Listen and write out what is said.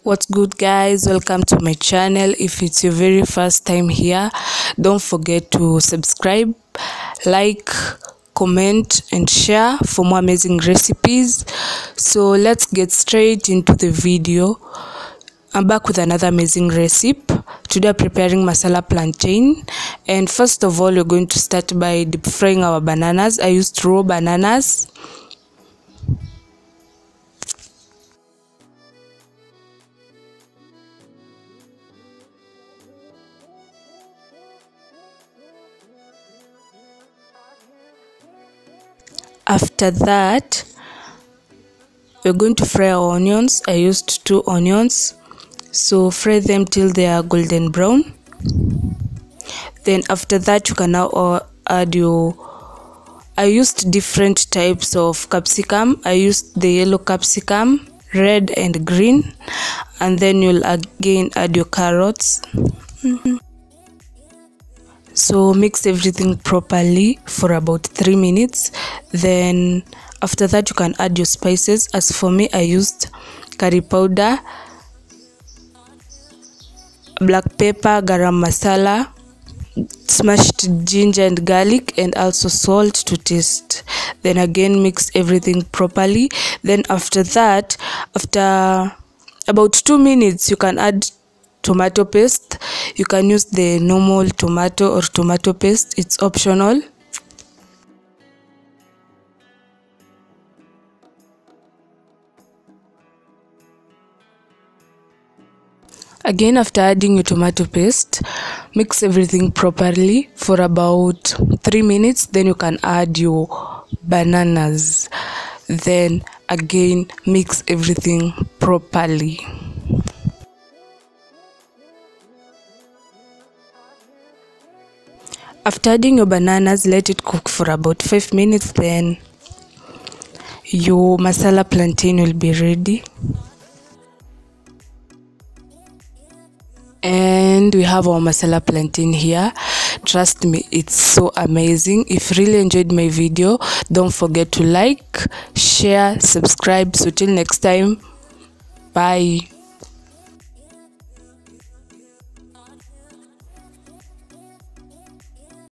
What's good, guys? Welcome to my channel. If it's your very first time here, don't forget to subscribe, like, comment and share for more amazing recipes. So let's get straight into the video. I'm back with another amazing recipe. Today I'm preparing masala plantain, and first of all we're going to start by deep frying our bananas. I used raw bananas. After that, we're going to fry our onions. I used 2 onions, so fry them till they are golden brown. Then after that, you can now add your, I used different types of capsicum. I used the yellow capsicum, red and green, and then you'll again add your carrots. So mix everything properly for about 3 minutes. Then after that, you can add your spices. As for me, I used curry powder, black pepper, garam masala, smashed ginger and garlic, and also salt to taste. Then again mix everything properly. Then after that, after about 2 minutes, you can add tomato paste. You can use the normal tomato or tomato paste, it's optional. Again, after adding your tomato paste, mix everything properly for about 3 minutes. Then you can add your bananas. Then again mix everything properly. After adding your bananas, let it cook for about 5 minutes. Then your masala plantain will be ready. And we have our masala plantain here. Trust me, it's so amazing. If you really enjoyed my video, don't forget to like, share, subscribe. So till next time, bye.